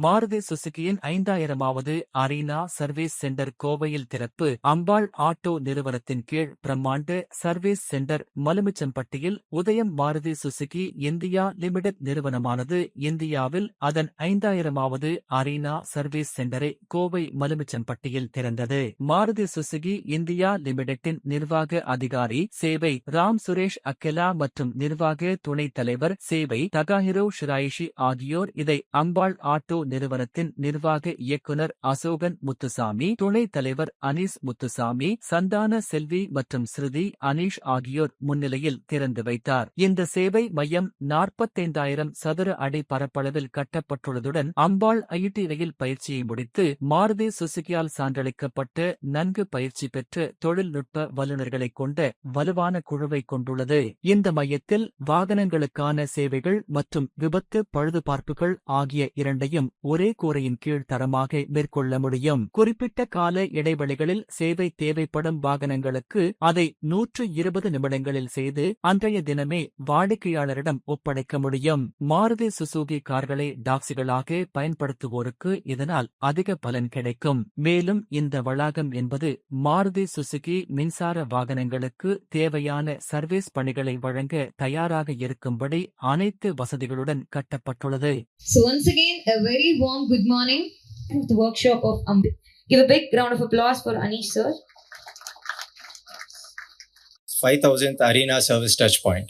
Maruti சுசுகியின் 5000வது arena service centre கோவையில் திறப்பு. அம்பாள் auto நிறுவனத்தின் கீழ் பிரம்மாண்ட சர்வீஸ் சென்டர் மலுமிச்சம்பட்டியில் உதயம். மாருதி சுசுகி இந்தியா லிமிடெட் நிறுவனமானது இந்தியாவில் அதன் 5000வது அரீனா சர்வீஸ் சென்டரை கோவை மலுமிச்சம்பட்டியில் திறந்தது. மாருதி சுசுகி இந்தியா லிமிடெட்டின் நிர்வாக அதிகாரி சேவை ராம் சுரேஷ் அக்கெலா மற்றும் நிர்வாக துணைத் தலைவர் சேவை தகாஹிரோ ஷிராயிஷி ஆகியோர் இதை அம்பாள் ஆட்டோ நிறுவனத்தின் நிர்வாக இயக்குனர் அசோகன் முத்துசாமி, துணைத் தலைவர் அனீஸ் முத்துசாமி, சந்தான செல்வி மற்றும் ஸ்ருதி அனீஷ் ஆகியோர் முன்னிலையில் திறந்து வைத்தார். இந்த சேவை மையம் 45,000 சதுர அடி பரப்பளவில் கட்டப்பட்டுள்ளதுடன் அம்பாள் ஐடி ரயில் பயிற்சியை முடித்து மாருதி சுசுகியால் சான்றளிக்கப்பட்ட நன்கு பயிற்சி பெற்ற தொழில்நுட்ப வல்லுநர்களைக் கொண்ட வலுவான குழுவை கொண்டுள்ளது. இந்த மையத்தில் வாகனங்களுக்கான சேவைகள் மற்றும் விபத்து பழுதுபார்ப்புகள் ஆகிய இரண்டையும் ஒரே கூரையின் கீழ் தரமாக மேற்கொள்ள முடியும். குறிப்பிட்ட கால இடைவெளிகளில் சேவை தேவைப்படும் வாகனங்களுக்கு அதை 120 நிமிடங்களில் செய்து அன்றைய தினமே வாடிக்கையாளரிடம் ஒப்படைக்க முடியும். மாருதி சுசுகி கார்களை டாக்ஸிகளாக பயன்படுத்துவோருக்கு இதனால் அதிக பலன் கிடைக்கும். மேலும் இந்த வளாகம் என்பது மாருதி சுசுகி மின்சார வாகனங்களுக்கு தேவையான சர்வீஸ் பணிகளை வழங்க தயாராக இருக்கும்படி அனைத்து வசதிகளுடன் கட்டப்பட்டுள்ளது. So once again, a very warm good morning to the workshop of Ambit. Give a big round of applause for Anish sir. 5,000th Arena Service Touchpoint.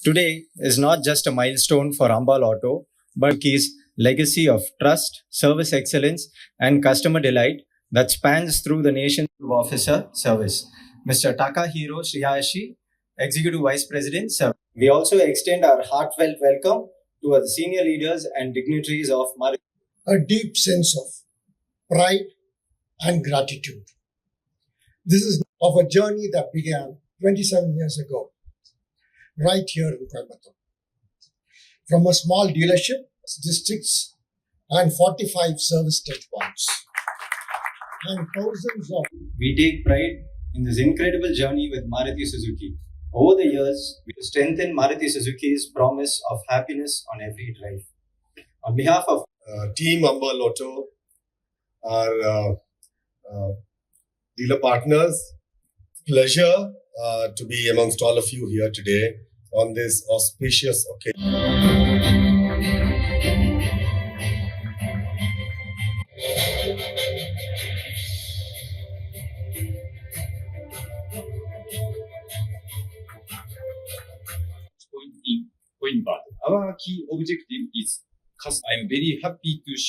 Today is not just a milestone for Ambal Auto, but his legacy of trust, service excellence, and customer delight that spans through the nation's officer service. Mr. Takahiro Shriyashi, Executive Vice President, sir. We also extend our heartfelt welcome to the senior leaders and dignitaries of Maruti. A deep sense of pride and gratitude. This is of a journey that began 27 years ago, right here in Coimbatore. From a small dealership, districts, and 45 service touchpoints, and thousands of. We take pride in this incredible journey with Maruti Suzuki. Over the years, we have strengthened Maruti Suzuki's promise of happiness on every drive. On behalf of Team Ambal Auto, our dealer partners, pleasure to be amongst all of you here today on this auspicious occasion. Point in Coimbatore. Our key objective is I'm very happy to share